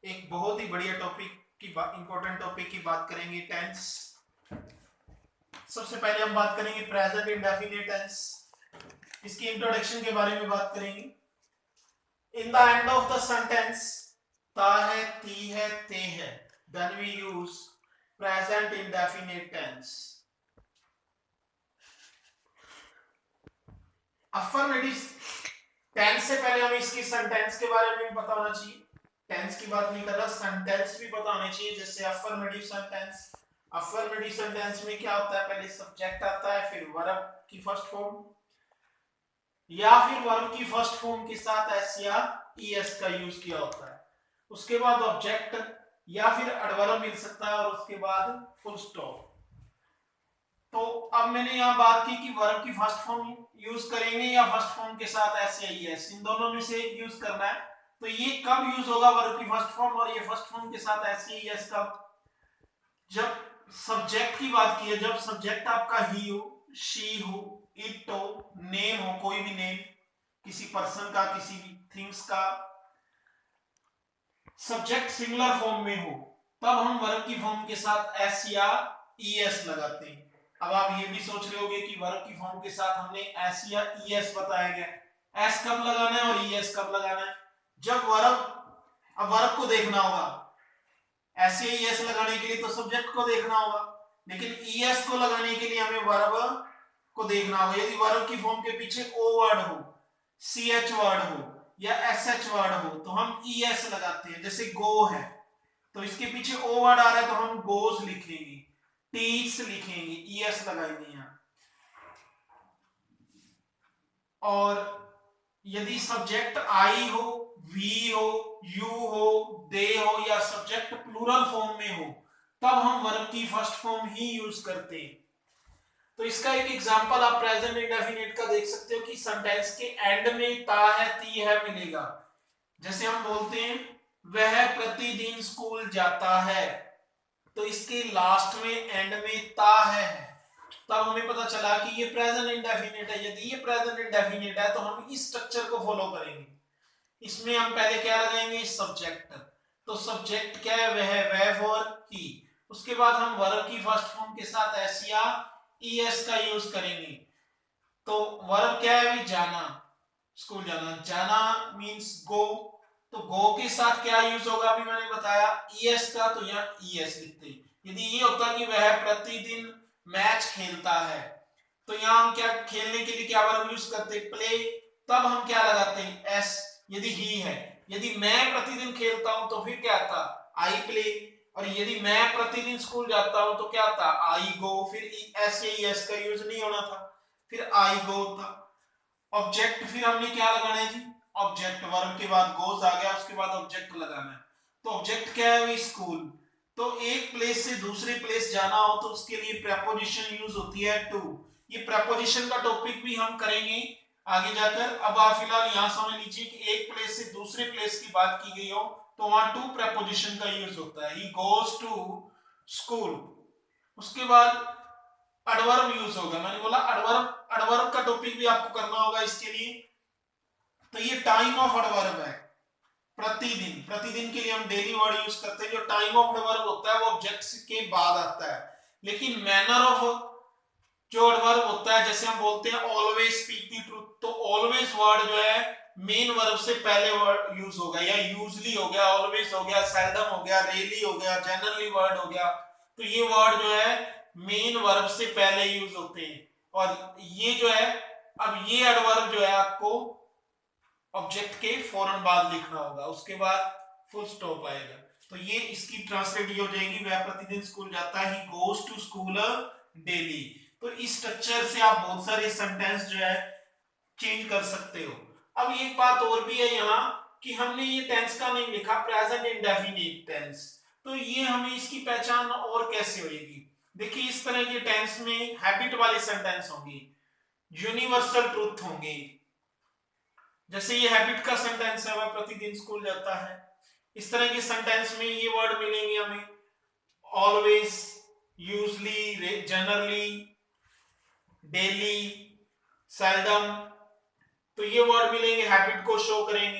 एक बहुत ही बढ़िया टॉपिक की इंपॉर्टेंट टॉपिक की बात करेंगे, टेंस। सबसे पहले हम बात करेंगे प्रेजेंट इंडेफिनिट टेंस। इसकी इंट्रोडक्शन के बारे में बात करेंगे। In the end of the sentence ता है, ती है, ते है, then we use present indefinite tense. Affirmative tense से पहले हमें इसकी सेंटेंस के बारे में भी पता होना चाहिए। टेंस की बात नहीं कर रहा, सेंटेंस भी पता होने चाहिए। जैसे अफर्मेटिव सेंटेंस, अफर्मेटिव सेंटेंस में क्या होता है, पहले सब्जेक्ट आता है, फिर वर्ब की फर्स्ट फॉर्म, या फिर वर्ब की फर्स्ट फॉर्म के साथ एस या ईएस का यूज किया होता है। उसके बाद ऑब्जेक्ट या फिर एडवर्ब मिल सकता है, और उसके बाद फुल स्टॉप। तो अब मैंने यहाँ बात की कि वर्ब की फर्स्ट फॉर्म यूज करेंगे या फर्स्ट फॉर्म के साथ एस या ईएस, इन दोनों में से एक यूज करना है। तो ये कब यूज होगा वर्ब की फर्स्ट फॉर्म और ये फर्स्ट फॉर्म के साथ एस या ईएस कब? जब सब्जेक्ट की बात की है, जब सब्जेक्ट आपका ही हो, शी हो, इट हो, नेम हो, कोई भी नेम, किसी पर्सन का, किसी भी थिंग्स का सब्जेक्ट सिंगुलर फॉर्म में हो, तब हम वर्ब की फॉर्म के साथ एस या ईएस लगाते हैं। अब आप ये भी सोच रहे होंगे कि वर्ब की फॉर्म के साथ हमने एस या ईएस बताया गया, एस कब लगाना है और ईएस कब लगाना है? जब वर्ब, अब वर्ब को देखना होगा, एस या ईएस लगाने के लिए तो सब्जेक्ट को देखना होगा, लेकिन ईएस को लगाने के लिए हमें वर्ब को देखना होगा। यदि वर्ब की फॉर्म के पीछे ओ वर्ड हो, सी एच वर्ड हो या एस एच वर्ड हो तो हम ईएस लगाते हैं। जैसे गो है तो इसके पीछे ओ वर्ड आ रहा है तो हम गोज लिखेंगे, टीच लिखेंगे, ईएस लगाएंगे यहाँ। और यदि सब्जेक्ट आई हो, वी हो, यू हो, दे हो या सब्जेक्ट प्लूरल फॉर्म में हो, तब हम वर्ब की फर्स्ट फॉर्म ही यूज करते हैं। तो इसका एक एग्जांपल आप प्रेजेंट इंडेफिनिट का देख सकते हो कि सेंटेंस के एंड में ता है, ती है मिलेगा। जैसे हम बोलते हैं वह प्रतिदिन स्कूल जाता है, तो इसके लास्ट में एंड में ता है, तब हमें पता चला कि ये प्रेजेंट इंडेफिनिट है। यदि ये प्रेजेंट इंडेफिनिट है तो हम इस स्ट्रक्चर को फॉलो करेंगे। इसमें हम पहले क्या लगाएंगे, सब्जेक्ट। तो सब्जेक्ट क्या है, वह और ही। उसके बाद हम वर्ब की फर्स्ट फॉर्म के साथ एस या ईएस का यूज करेंगे। तो वर्ब क्या है, अभी जाना, स्कूल जाना, जाना मींस गो, तो गो के साथ क्या यूज होगा, अभी मैंने बताया ईएस का, तो यहाँ ईएस लिखते हैं। यदि ये होता कि वह प्रतिदिन मैच खेलता है, तो यहाँ हम क्या खेलने के लिए क्या वर्ब यूज करते, प्ले, तब हम क्या लगाते हैं, एस। यदि ही है, यदि मैं प्रतिदिन खेलता हूं तो फिर क्या था, आई प्ले। और यदि मैं प्रतिदिन स्कूल जाता हूं तो क्या था, आई गो, फिर एस या एस का यूज नहीं होना था, फिर आई गो था। ऑब्जेक्ट फिर हमने क्या लगाना है जी, ऑब्जेक्ट, वर्ब के बाद गोज आ गया, उसके बाद ऑब्जेक्ट लगाना है। तो ऑब्जेक्ट क्या है, वही स्कूल। तो एक प्लेस से दूसरे प्लेस जाना हो तो उसके लिए प्रेपोजिशन यूज होती है टू। ये प्रेपोजिशन का टॉपिक भी हम करेंगे आगे जाकर। अब आप फिलहाल यहां समझ लीजिए कि एक प्लेस से दूसरे प्लेस की बात की गई हो तो वहां टू प्रेपोजिशन का यूज होता है, ही गोज टू स्कूल। उसके बाद एडवर्ब यूज होगा, मैंने बोला एडवर्ब, एडवर्ब का टॉपिक भी आपको करना होगा इसके लिए। तो ये टाइम ऑफ एडवर्ब है, प्रतिदिन, प्रतिदिन के लिए हम डेली वर्ड यूज करते हैं। जो टाइम ऑफ एडवर्ब होता है वो ऑब्जेक्ट्स के बाद आता है, लेकिन मैनर ऑफ जो एडवर्ब होता है, जैसे हम बोलते हैं ऑलवेज स्पीक द ट्रूथ, तो ऑलवेज वर्ड जो है मेन वर्ब से पहले वर्ड यूज होगा, या यूजली हो गया, ऑलवेज हो गया, सेल्डम हो गया, रेयरली हो गया, जनरली वर्ड हो गया। तो ये वर्ड जो है मेन वर्ब से पहले यूज होते हैं। और ये जो है, अब ये एडवर्ब जो है आपको ऑब्जेक्ट के फौरन बाद लिखना होगा, उसके बाद फुल स्टॉप आएगा। तो ये इसकी ट्रांसलेट हो जाएगी, वह प्रतिदिन स्कूल जाता है, he goes to school daily. तो इस स्ट्रक्चर से आप बहुत सारे सेंटेंस जो है चेंज कर सकते हो। अब एक बात और भी है यहाँ कि हमने ये टेंस का नहीं लिखा प्रेजेंट इंडेफिनिट टेंस, तो ये हमें इसकी पहचान और कैसे होगी। देखिए इस तरह के टेंस में हैबिट वाले सेंटेंस होंगे, यूनिवर्सल ट्रूथ होंगे। जैसे ये हैबिट का सेंटेंस है, वह प्रतिदिन स्कूल जाता है। इस तरह के सेंटेंस में ये वर्ड मिलेंगे हमें, always, usually, generally, daily, seldom. तो ये वर्ड मिलेंगे, हैबिट को शो करेंगे।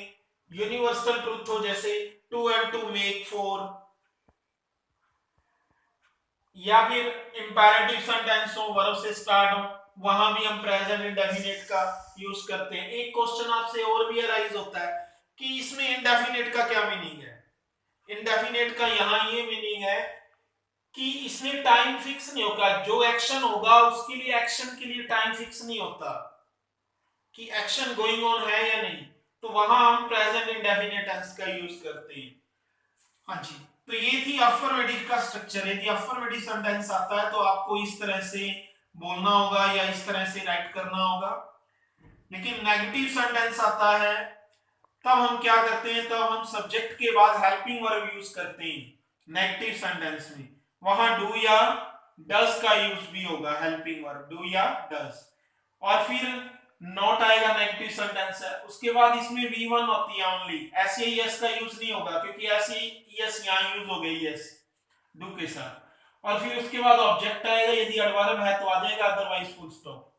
यूनिवर्सल ट्रूथ हो जैसे 2 and 2 make 4, या फिर इंपैरेटिव सेंटेंस हो, वर्ब से स्टार्ट हो, वहां भी हम प्रेजेंट इंडेफिनिट का यूज करते हैं। एक क्वेश्चन आपसे और भी अराइज होता है कि इसमें इंडेफिनिट का क्या मीनिंग है। इंडेफिनिट का यहाँ ये मीनिंग है कि इसमें टाइम फिक्स नहीं होगा, जो एक्शन होगा उसके लिए एक्शन के लिए टाइम फिक्स नहीं होता कि एक्शन गोइंग ऑन है या नहीं, तो वहां हम प्रेजेंट इंडेफिनिट टेंस का यूज करते हैं। हाँ जी, तो ये थी अफर्मेटिव का स्ट्रक्चर। यदि अफर्मेटिव सेंटेंस आता है तो आपको इस तरह से बोलना होगा या इस तरह से राइट करना होगा। लेकिन नेगेटिव सेंटेंस आता है तब हम क्या करते हैं, तब हम सब्जेक्ट के बाद हेल्पिंग वर्ब यूज करते हैं। नेगेटिव सेंटेंस में वहां डू या डज का यूज भी होगा, हेल्पिंग वर्ब डू या डज। और फिर नॉट आएगा, नेगेटिव सेंटेंस है, उसके बाद इसमें V1 होती है ओनली, ऐसे ही एस का यूज नहीं होगा क्योंकि ऐसे ही एस यहाँ यूज हो गई एस डू के साथ। और फिर उसके बाद ऑब्जेक्ट आएगा, यदि एडवर्ब है तो आ जाएगा, अदरवाइज फुल स्टॉप।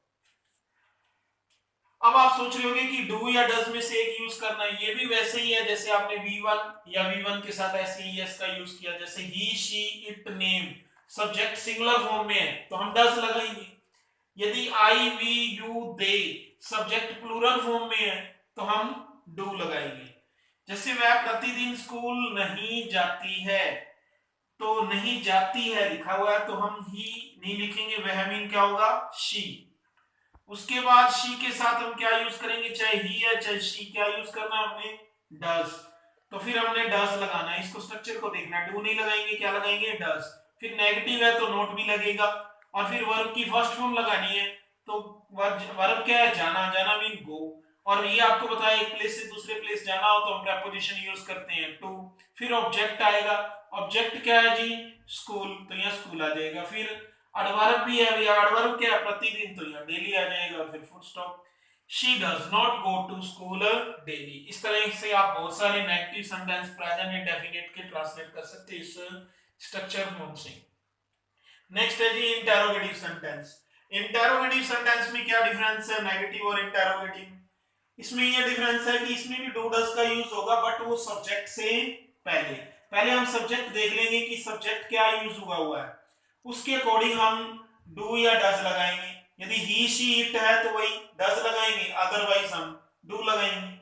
अब आप सोच रहे होंगे कि डू या डज में से एक यूज करना है, ये भी वैसे ही है जैसे आपने V1 या V1 के साथ ऐसे ही एस का यूज किया। जैसे ही she it name, subject singular form में है तो हम डज लगाएंगे। यदि I we you they subject plural form में है तो हम डू लगाएंगे। जैसे वह प्रतिदिन स्कूल नहीं जाती है, तो नहीं जाती है लिखा हुआ है तो हम ही नहीं लिखेंगे, वह मीन क्या होगा, शी। उसके बाद शी के साथ हम क्या यूज करेंगे, चाहे ही है चाहे शी, क्या यूज करना है हमने, डज। तो फिर हमने डज लगाना है, इसको स्ट्रक्चर को देखना है, डू नहीं लगाएंगे, क्या लगाएंगे, डज। फिर नेगेटिव है तो नोट भी लगेगा। और फिर वर्ब की फर्स्ट फॉर्म लगानी है, तो वर्ब क्या है, जाना, जाना मीन गो। और ये आपको बताया एक प्लेस से दूसरे प्लेस जाना हो तो हम प्रेपोजिशन यूज करते हैं टू। फिर ऑब्जेक्ट आएगा, ऑब्जेक्ट क्या है जी, स्कूल, तो यहाँ स्कूल आ जाएगा। फिर एडवर्ब भी है भैया, एडवर्ब क्या है, प्रतिदिन, तो यहाँ डेली आ जाएगा। और फिर full stop. She does not go to school daily. इस तरह से आप बहुत सारे नेगेटिव सेंटेंस प्रेजेंट इंडेफिनिट के ट्रांसलेट कर सकते हैं इस स्ट्रक्चर फॉर्म से। नेक्स्ट है जी इंटेरोगेटिव सेंटेंस। इंटेरोगेटिव सेंटेंस में क्या डिफरेंस है नेगेटिव और इंटेरोगेटिव। इसमें ये डिफरेंस है कि इसमें भी डू डज का यूज होगा बट वो सब्जेक्ट से पहले। पहले हम सब्जेक्ट देख लेंगे कि सब्जेक्ट क्या यूज हुआ है, उसके अकॉर्डिंग हम डू या डज लगाएंगे। यदि ही शी इट है तो वही डज लगाएंगे, अदरवाइज हम डू लगाएंगे।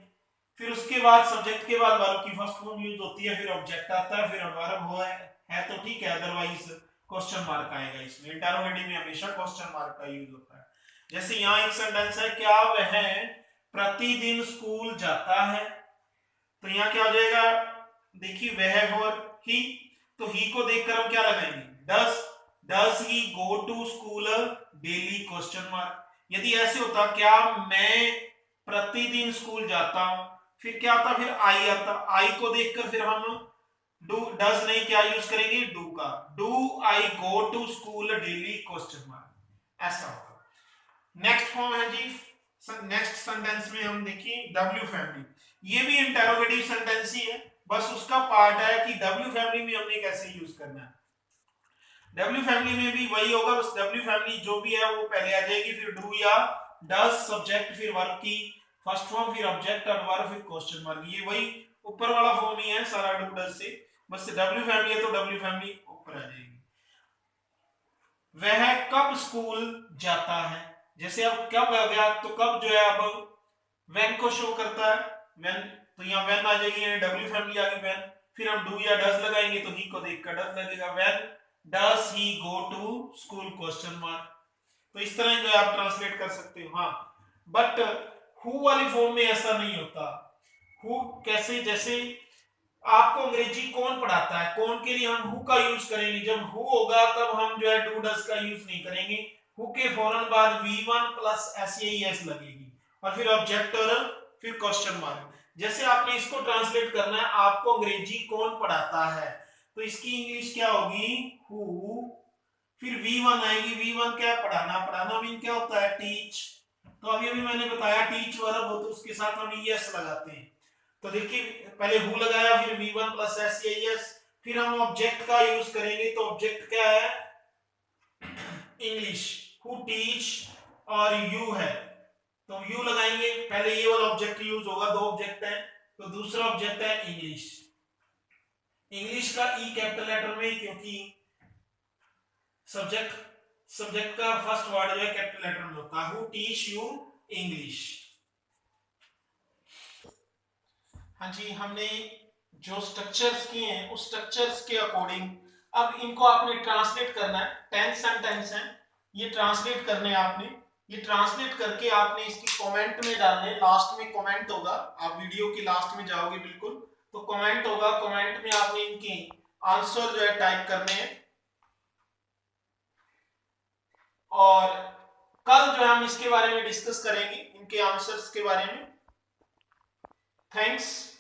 फिर उसके बाद सब्जेक्ट के बाद वर्ब की फर्स्ट फॉर्म यूज होती है, फिर ऑब्जेक्ट आता है, फिर वर्ब हुआ है तो ठीक है, अदरवाइज क्वेश्चन मार्क आएगा। इसमें इंटरोगेटिव में हमेशा क्वेश्चन मार्क का यूज होता है। जैसे यहाँ एक सेंटेंस है, क्या वह प्रतिदिन स्कूल जाता है, तो यहाँ क्या हो जाएगा, देखिए वह और ही, तो ही को देखकर हम क्या लगाएंगे, does. Does he go to school daily, question mark. यदि ऐसे होता, क्या मैं प्रतिदिन स्कूल जाता हूं, फिर क्या आता, फिर आई आता, आई को देखकर फिर हम डू डस नहीं, क्या यूज करेंगे, डू का। Do I go to school daily, question mark, ऐसा होगा। नेक्स्ट फॉर्म है जी, नेक्स्ट सेंटेंस में हम देखिए डब्ल्यू फैमिली। ये भी इंटेरोगेटिव सेंटेंस ही है, बस उसका पार्ट है कि डब्ल्यू फैमिली में हमने कैसे यूज करना है। डब्ल्यू फैमिली में भी वही होगा, बस डब्ल्यू फैमिली जो भी है वो पहले आ जाएगी, फिर डू या डज सब्जेक्ट, फिर वर्ब की फर्स्ट फॉर्म, फिर ऑब्जेक्ट और वर्ब, फिर क्वेश्चन मार्क। ये वही ऊपर वाला फॉर्म ही है सारा डू डज से, बस डब्ल्यू फैमिली है तो डब्ल्यू फैमिली ऊपर आ जाएगी। वह कब स्कूल जाता है, जैसे अब कब आ गया तो कब जो है अब व्हेन को शो करता है, व्हेन, तो यहाँ व्हेन आ जाएगी, डब्ल्यू फैमिली आ गई व्हेन। फिर हम डू या डज लगाएंगे तो ही को देखकर डज लगेगा, when does he go to school, question mark. तो इस तरह जो आप ट्रांसलेट कर सकते हो। हाँ, बट हु वाली फॉर्म में ऐसा नहीं होता। हु कैसे, जैसे आपको अंग्रेजी कौन पढ़ाता है, कौन के लिए हम हु का यूज करेंगे, जब हु होगा तब हम जो है डू डज का यूज नहीं करेंगे। हु के फौरन बाद V1 प्लस एस लगेगी और फिर ऑब्जेक्ट और फिर क्वेश्चन मार्क। जैसे आपने इसको ट्रांसलेट करना है, आपको अंग्रेजी कौन पढ़ाता है, तो इसकी इंग्लिश क्या होगी, हु, फिर V1 आएगी। V1 क्या है, पढ़ाना, पढ़ाना मीन क्या होता है, टीच। तो अभी अभी मैंने बताया टीच वर्ब हो तो उसके साथ हम ES लगाते हैं। तो देखिए पहले हु लगाया, फिर V1 प्लस एस, फिर हम ऑब्जेक्ट का यूज करेंगे, तो ऑब्जेक्ट क्या है, इंग्लिश, हु टीच और यू है तो यू लगाएंगे, पहले ये वाला ऑब्जेक्ट यूज होगा, दो ऑब्जेक्ट हैं। तो दूसरा ऑब्जेक्ट है इंग्लिश। इंग्लिश का ई कैपिटल लेटर में, क्योंकि सब्जेक्ट का फर्स्ट वर्ड जो है कैपिटल लेटर में होता है। Who teach you English. हाँ जी, हमने जो स्ट्रक्चर्स किए हैं उस स्ट्रक्चर्स के अकॉर्डिंग अब इनको आपने ट्रांसलेट करना है। 10 सेंटेंस हैं, ये ट्रांसलेट करने हैं आपने। ये ट्रांसलेट करके आपने इसकी कमेंट में डालने। लास्ट में कमेंट होगा, आप वीडियो के लास्ट में जाओगे बिल्कुल तो कमेंट होगा, कमेंट में आपने इनके आंसर जो है टाइप करने हैं। और कल जो है हम इसके बारे में डिस्कस करेंगे, इनके आंसर्स के बारे में। थैंक्स।